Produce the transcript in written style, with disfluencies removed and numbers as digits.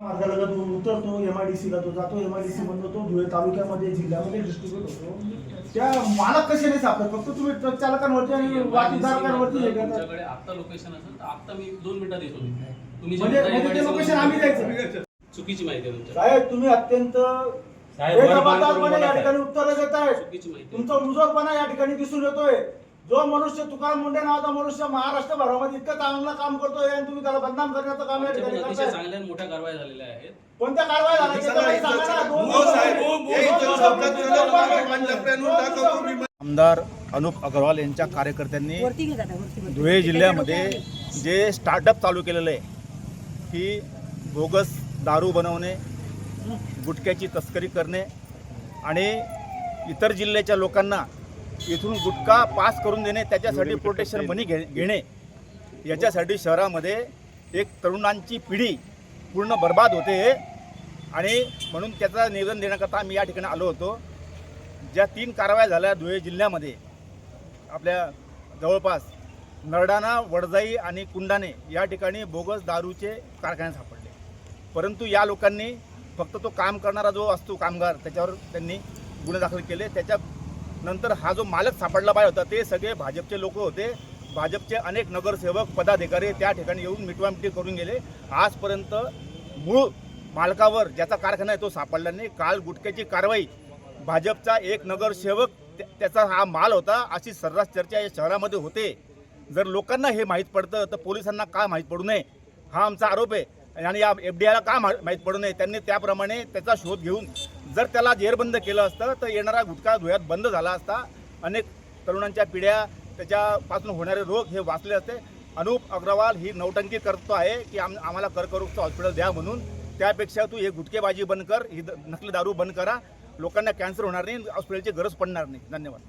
मार्गालगत उतरतो MIDCला तो जातो MIDC मधून तो धुळे तालुक्यामध्ये जिल्ह्यामध्ये डिस्ट्रीब्यूट होतो। त्या मालक कसे नाही सापडत, फक्त तुम्ही ट्रक चालकांवरती आणि वाहतूकदारांवरती हे करता। तुमच्याकडे आता लोकेशन असेल तर आता मी 2 मिनिटात येतो। तुम्ही म्हणजे ते लोकेशन आम्ही द्यायचं। चुकीची माहिती आहे तुमच्या साहेब तुम्ही अत्यंत बेजबाबदारपणे या ठिकाणी उत्तर देत आहे। चुकीची माहिती तुमचा उजळपणा या ठिकाणी दिसून येतोय। जो मनुष्य तुकाराम मुंडे नावाचा मनुष्य महाराष्ट्रभरामध्ये इतकं चांगलं काम करतोय आणि तुम्ही त्याला बदनाम करण्याचं काम या ठिकाणी करताय। चांगल्या मोठ्या कारवाई झालेल्या आहेत। कोणत्या कारवाई झाल्या आमदार अनुप अग्रवाल यांच्या कार्यकर्त्यांनी धुळे जिल्ह्यामध्ये जे स्टार्टअप चालू केलेलं आहे की बोगस दारू बनवणे, गुटख्याची तस्करी करणे आणि इतर जिल्ह्याच्या लोकांना इथून गुटखा पास करून देणे, त्याच्यासाठी प्रोटेक्शन मनी घेणे, याच्यासाठी शहरामध्ये एक तरुणांची पिढी पूर्ण बर्बाद होते आणि म्हणून त्याचं निवेदन देण्याकरता आम्ही या ठिकाणी आलो होतो। ज्या 3 कारवाया झाल्या धुळे जिल्ह्यामध्ये आपल्या जवळपास नरडाणा, वडजाई आणि कुंडाणे या ठिकाणी बोगस दारूचे कारखाने सापडले, परंतु या लोकांनी फक्त तो काम करणारा जो असतो कामगार त्याच्यावर त्यांनी गुन्हे दाखल केले। त्याच्यानंतर हा जो मालक सापडला पाहिजे होता ते सगळे भाजपचे लोक होते। भाजपचे अनेक नगरसेवक पदाधिकारी त्या ठिकाणी येऊन मिटवामिटी करून गेले। आजपर्यंत मूळ मालकावर ज्याचा कारखाना आहे तो सापडला नाही। काल गुटख्याची कारवाई, भाजपचा एक नगरसेवक त्याचा हा माल होता अशी सर्रास चर्चा या शहरामध्ये होते। जर लोकांना हे माहीत पडतं तर पोलिसांना का माहीत पडू नये हा आमचा आरोप आहे आणि या FDIला का माहीत पडू नये। त्यांनी त्याप्रमाणे त्याचा शोध घेऊन जर त्याला जेरबंद केलं असतं तर येणारा गुटखा धुळ्यात बंद झाला असता, अनेक तरुणांच्या पिढ्या त्याच्यापासून होणारे रोग हे वाचले असते। अनुप अग्रवाल ही नौटंकी करतो आहे की आम्हाला कर्करोगचं हॉस्पिटल द्या म्हणून, त्यापेक्षा तू हे गुटखेबाजी बंद कर, ही नकली दारू बंद करा, लोकांना कॅन्सर होणार नाही, हॉस्पिटलची गरज पडणार नाही। धन्यवाद।